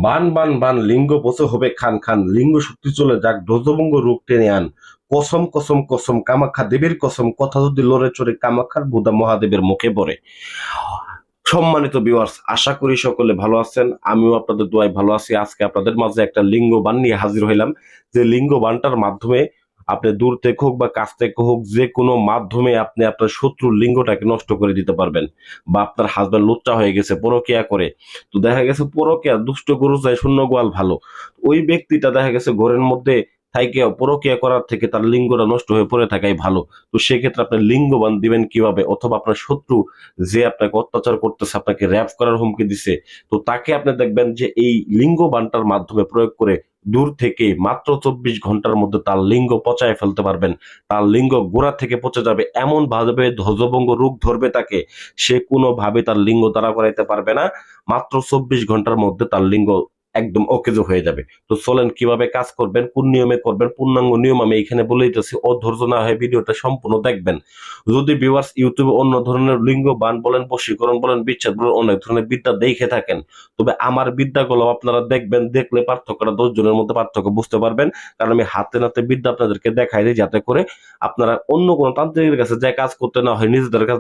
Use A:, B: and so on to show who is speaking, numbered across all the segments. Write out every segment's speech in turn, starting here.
A: বান বান বান লিঙ্গ পচে হবে খান খান, লিঙ্গ শক্তি চলে যাক, ধ্বজভঙ্গ রূপ টেনে আন। কসম কসম কসম কামাখ্যা দেবীর কসম, কথা যদি লড়ে চড়ে কামাখ্যার বুদা মহাদেবের মুখে পড়ে। সম্মানিত ভিউয়ার্স, আশা করি সকলে ভালো আছেন, আমিও আপনাদের দোয়ায় ভালো আছি। আজকে আপনাদের মাঝে একটা লিঙ্গ বান নিয়ে হাজির হইলাম, যে লিঙ্গ বানটার মাধ্যমে আপনি দূর থেকে হোক বা কাছ থেকে হোক, যে কোনো মাধ্যমে আপনি আপনার শত্রুর লিঙ্গটাকে নষ্ট করে দিতে পারবেন। বা আপনার হাজবেন্ড লুচ্চা হয়ে গেছে পরকিয়া করে, তো দেখা গেছে পরকিয়া দুষ্ট গরু চায় শূন্য গোয়াল ভালো, ওই ব্যক্তিটা দেখা গেছে ঘরের মধ্যে থাইকে পরকিয়া করার থেকে তার লিঙ্গটা নষ্ট হয়ে পড়ে থাকাই ভালো। তো সেক্ষেত্রে আপনি লিঙ্গবান দিবেন কিভাবে, অথবা আপনার শত্রু যে আপনাকে অত্যাচার করতেছে, আপনাকে র্যাপ করার হুমকি দিছে, তো তাকে আপনি দেখবেন যে এই লিঙ্গ বানটার মাধ্যমে প্রয়োগ করে দূর থেকে মাত্র 24 ঘন্টার মধ্যে তার লিঙ্গ পচায় ফেলতে পারবেন। তার লিঙ্গ গোড়া থেকে পচে যাবে, এমন ভাবে ধ্বজভঙ্গ রোগ ধরবে তাকে, সে কোনোভাবে তার লিঙ্গ দাঁড়া করাইতে পারবে না। মাত্র 24 ঘন্টার মধ্যে তার লিঙ্গ একদম অকেজো হয়ে যাবে। তো চলেন কিভাবে কাজ করবেন, কোন নিয়মে করবেন, পূর্ণাঙ্গ নিয়ম আমি এখানে বলে দিতেছি, অধৈর্য না হয়ে ভিডিওটা সম্পূর্ণ দেখবেন। যদি ভিউয়ার্স ইউটিউবে অন্য ধরনের লিঙ্গ বান বলেন, বশীকরণ বলেন, বিচ্ছেদ বলেন, অনেক ধরনের বিদ্যা দেখে থাকেন, তবে আমার বিদ্যাগুলো আপনারা দেখবেন, দেখলে পার্থক্যটা 10 জনের মধ্যে পার্থক্য বুঝতে পারবেন। কারণ আমি হাতে নাতে বিদ্যা আপনাদেরকে দেখাই দিই, যাতে করে আপনারা অন্য কোনো তান্ত্রিকের কাছে যে কাজ করতে না হয়, নিজেদের কাজ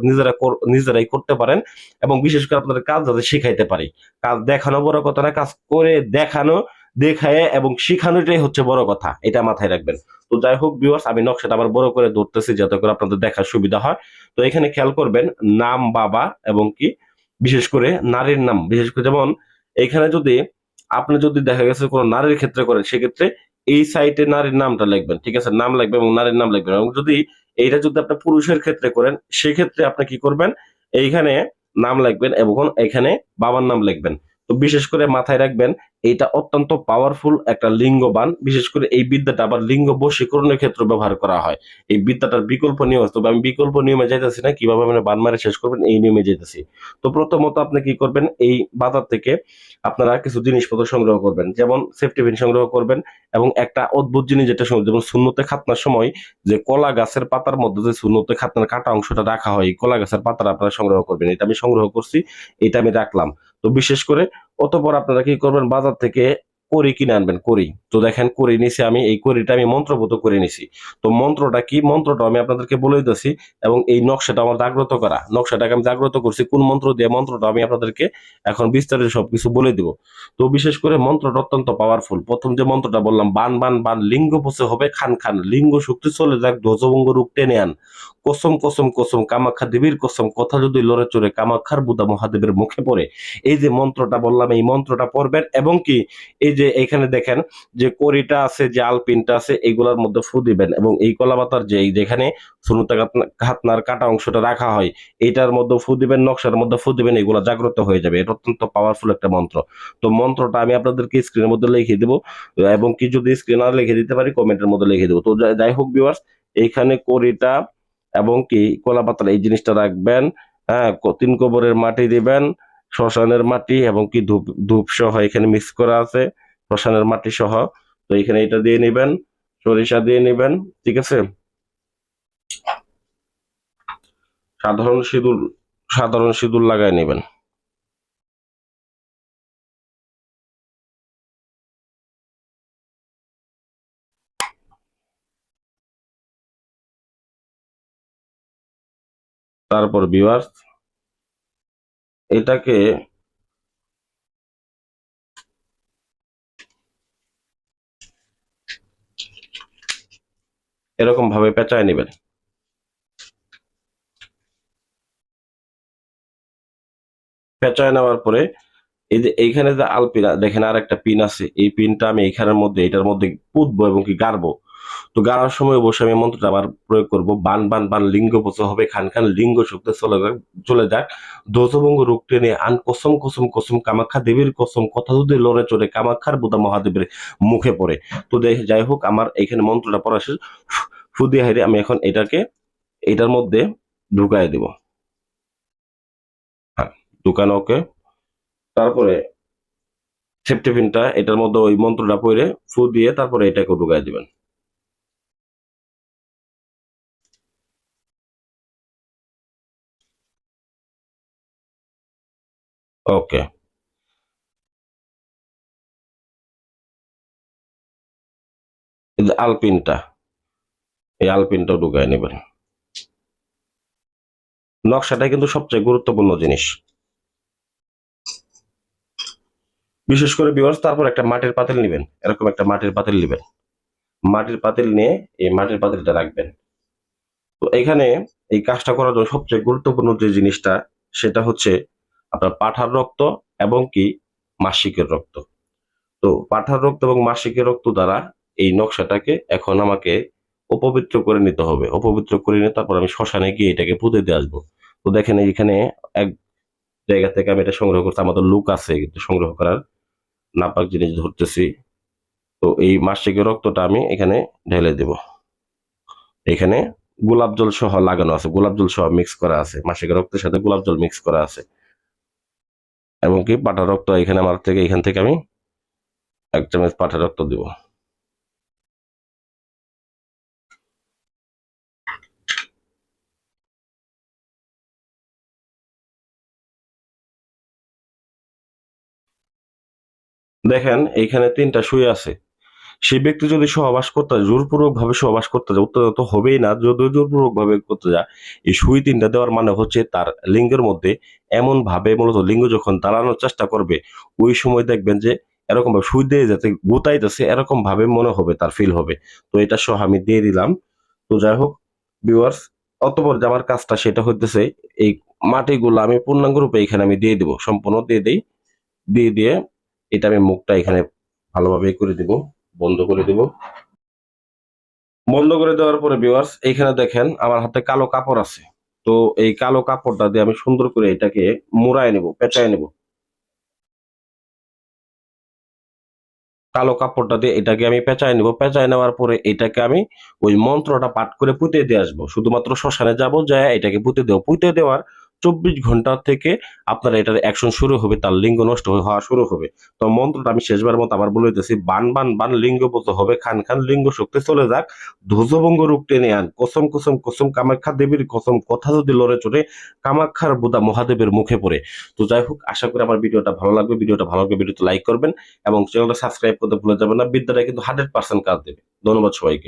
A: নিজেরাই করতে পারেন। এবং বিশেষ করে আপনাদের কাজ যাতে শিখাইতে পারি। কাজ দেখানো বড় কথা না, কাজ করে দেখানো, দেখায় এবং শিখানোটাই হচ্ছে বড় কথা, এটা মাথায় রাখবেন। তো যাই হোক ভিউয়ার্স, আমি নকশাটা আবার বড় করে ধরতেছি যাতে করে আপনাদের দেখার সুবিধা হয়। তো এখানে খেয়াল করবেন, নাম বাবা এবং কি বিশেষ করে নারীর নাম, বিশেষ করে যেমন এখানে যদি আপনি যদি দেখা গেছে কোনো নারীর ক্ষেত্রে করেন, সেক্ষেত্রে এই সাইটে নারীর নামটা লিখবেন, ঠিক আছে, নাম লিখবেন এবং নারীর নাম লিখবেন। এবং যদি এইটা যদি আপনি পুরুষের ক্ষেত্রে করেন, সেক্ষেত্রে আপনি কি করবেন, এইখানে নাম লিখবেন এবং এখানে বাবার নাম লিখবেন। তো বিশেষ করে মাথায় রাখবেন, এটা অত্যন্ত পাওয়ারফুল একটা লিঙ্গবান। বিশেষ করে এই বিদ্যাটা আবার লিঙ্গ বশীকরণের ক্ষেত্রে ব্যবহার করা হয়। এই বিদ্যাটার বিকল্প নিয়ম আছে, তবে আমি বিকল্প নিয়মে যাইতেছি না, কিভাবে মানে বান মারে শেষ করবেন এই নিয়মে যাইতেছি। তো প্রথমত আপনি কি করবেন, এই বাজার থেকে আপনারা কিছু জিনিসপত্র সংগ্রহ করবেন, যেমন সেফটি পিন সংগ্রহ করবেন। এবং একটা অদ্ভুত জিনিস যেটা যেমন শূন্যতে খাতনার সময় যে কলা গাছের পাতার মধ্যে যে শূন্যতে খাতনার কাটা অংশটা রাখা হয়, এই কলা গাছের পাতাটা আপনারা সংগ্রহ করবেন। এটা আমি সংগ্রহ করছি, এটা আমি রাখলাম। তো বিশেষ করে অতঃপর আপনারা কি করবেন, বাজার থেকে কড়ি কিনে আনবেন, কড়ি। তো দেখেন কড়ি নিছি আমি, এই কড়িটা আমি মন্ত্রপুত করে নিছি। তো মন্ত্রটা কি, মন্ত্রটা আমি আপনাদেরকে বলে দিতেছি। এবং এই নকশাটা আমার জাগ্রত করা, নকশাটাকে আমি জাগ্রত করছি কোন মন্ত্র দিয়ে, মন্ত্রটা আমি আপনাদেরকে এখন বিস্তারিত সবকিছু বলে দিব। তো বিশেষ করে মন্ত্রটা অত্যন্ত পাওয়ারফুল। প্রথম যে মন্ত্রটা বললাম, বান বান বান লিঙ্গ পচে হবে খান খান, লিঙ্গ শক্তি চলে যাক, ধ্বজভঙ্গ রূপ টেনে আন। কসম কসম কসম কামাখ্যা দেবীর কসম, কথা যদি লড়ে চড়ে কামাখ্যার বুদা মহাদেবের মুখে পড়ে। এই যে মন্ত্রটা বললাম, এই মন্ত্রটা পড়বেন এবং কি এই যে এখানে দেখেন যে কড়িটা আছে, যে আলপিনটা আছে, এগুলোর মধ্যে ফু দিবেন। এবং এই কলাপাতার যে যেখানে সুনুতা খাতনার কাটা অংশটা রাখা হয়, এইটার মধ্যে ফু দিবেন, নকশার মধ্যে ফু দিবেন, এগুলো জাগ্রত হয়ে যাবে। এটা অত্যন্ত পাওয়ারফুল একটা মন্ত্র। তো মন্ত্রটা আমি আপনাদেরকে স্ক্রিনের মধ্যে লিখে দিব, এবং কি যদি স্ক্রিন আর লিখে দিতে পারি কমেন্টের মধ্যে লিখে দেবো। তো যাই হোক ভিউয়ার্স, এইখানে কড়িটা এবং কি কলা পাতার এই জিনিসটা রাখবেন। হ্যাঁ, 3 কবরের মাটি দিবেন, শ্মশানের মাটি এবং কি ধূপ, ধূপ সহ এখানে মিক্স করা আছে, শ্মশানের মাটি সহ। তো এখানে এটা দিয়ে নিবেন, সরিষা দিয়ে নিবেন, ঠিক আছে। সাধারণ সিঁদুর, সাধারণ সিঁদুর লাগাই নেবেন। তারপর ভিউয়ার্স এটাকে এরকম ভাবে পেঁচায় নেবেন। পেঁচায় নেওয়ার পরে এই যে এইখানে যে আলপিন দেখেন আর একটা পিন আছে, এই পিনটা আমি এইখানের মধ্যে, এটার মধ্যে পুঁতবো এবং কি গাড়বো। তো গাড়ার সময় বসে আমি মন্ত্রটা আবার প্রয়োগ করব, বান বান বান লিঙ্গ পচা হবে খান খান, লিঙ্গ শক্তি চলে যাক, ধ্বজভঙ্গ রোগ টেনে আন, কসম কসম কসম কামাখ্যা দেবীর কসম, কথা যদি লড়ে চড়ে কামাখ্যার বুদা মহাদেবের মুখে পড়ে। তো যাই হোক, আমার এখানে মন্ত্রটা পড়া শেষ। ফু দিয়ে হাইরে আমি এখন এটাকে এটার মধ্যে ঢুকাই দিব। হ্যাঁ, ঢুকানো ওকে। তারপরে সেফটি পিনটা এটার মধ্যে ওই মন্ত্রটা পড়ে ফু দিয়ে তারপরে এটাকে ঢুকাই দিবেন। ওকে। এই যে আলপিনটা, এই আলপিনটাও ঢুকায় নেবেন। নকশাটাই কিন্তু সবচেয়ে গুরুত্বপূর্ণ জিনিস। বিশেষ করে ভিউয়ার্স, তারপর একটা মাটির পাতিল নেবেন, এরকম একটা মাটির পাতিল নেবেন। মাটির পাতিল নিয়ে এই মাটির পাতিলটা রাখবেন। তো এখানে এই কাজটা করার জন্য সবচেয়ে গুরুত্বপূর্ণ যে জিনিসটা, সেটা হচ্ছে আপনার পাঠার রক্ত এবং কি মাসিকের রক্ত। তো পাঠার রক্ত এবং মাসিকের রক্ত দ্বারা এই নকশাটাকে এখন আমাকে অপবিত্র করে নিতে হবে। অপবিত্র করে নিয়ে তারপর আমি শ্মশানে গিয়ে এটাকে পুঁতে দিয়ে আসবো। তো দেখেন এইখানে এক জায়গা থেকে আমি এটা সংগ্রহ করছি, আমাদের লোক আছে কিন্তু সংগ্রহ করার, নাপাক জিনিস ধরতেছি। তো এই মাসিকের রক্তটা আমি এখানে ঢেলে দেব। এখানে গোলাপ জল সহ লাগানো আছে, গোলাপ জল সহ মিক্স করা আছে, মাসিকের রক্তের সাথে গোলাপ জল মিক্স করা আছে। এবং কি পাঠার রক্ত এখানে আমার থেকে, এখান থেকে আমি 1 চামচ পাঠার রক্ত দিব। দেখেন এইখানে 3টা সুই আছে। সেই ব্যক্তি যদি সহবাস করতে যায়, জোরপূর্বক ভাবে সহবাস করতে যায়, উত্তেজনা তো হবেই না। যদি জোরপূর্বক ভাবে করতে যায়, এই সুই 3টা দেওয়ার মানে হচ্ছে তার লিঙ্গের মধ্যে এমন ভাবে মূলত লিঙ্গ যখন দাঁড়ানোর চেষ্টা করবে, ওই সময় দেখবেন যে এরকম ভাবে সুই দিয়ে যাতে গুতাইতেছে এরকম ভাবে মনে হবে, তার ফিল হবে। তো এটা সহ আমি দিয়ে দিলাম। তো যাই হোক ভিউয়ার্স, অতঃপর যে আমার কাজটা সেটা হইতেছে, এই মাটিগুলো আমি পূর্ণাঙ্গ রূপে এখানে আমি দিয়ে দিব, সম্পূর্ণ দিয়ে দেই। দিয়ে দিয়ে এটা আমি মুখটা এখানে ভালোভাবে করে দিব, বন্ধ করে দিব। বন্ধ করে দেওয়ার পরে ভিউয়ার্স, এইখানে দেখেন আমার হাতে কালো কাপড় আছে। তো এই কালো কাপড়টা দিয়ে আমি সুন্দর করে এটাকে মুড়ায় নেব, পেঁচায় নেব। কালো কাপড়টা দিয়ে এটাকে আমি পেঁচায় নেব। পেঁচায় নেওয়ার পরে এটাকে আমি ওই মন্ত্রটা পাঠ করে পুঁতে দিয়ে আসবো। শুধুমাত্র শ্মশানে যাব, যায় এটাকে পুঁতে দেবো। পুঁতে দেওয়ার 24 ঘন্টা থেকে আপনার এটার অ্যাকশন শুরু হবে, তার লিঙ্গ নষ্ট হওয়া শুরু হবে। তো মন্ত্রটা আমি শেষবার মতো আবার বলে দিতেছি, বান বান বান লিঙ্গবত হবে খান খান, লিঙ্গ শক্তি চলে যাক, ধ্বজভঙ্গ রূপ টেনে আন, কসম কসম কসম কামাখ্যা দেবীর কসম, কথা যদি লড়ে চড়ে কামাখ্যার বোদা মহাদেবের মুখে পড়ে। তো যাই হোক, আশা করি আমার ভিডিওটা ভালো লাগবে। ভিডিওটা ভালো লাগবে, ভিডিওতে লাইক করবেন এবং চ্যানেলটা সাবস্ক্রাইব করতে ভুলে যাবেন না। বিদ্যাটা কিন্তু 100% কাজ দেবে। ধন্যবাদ সবাইকে।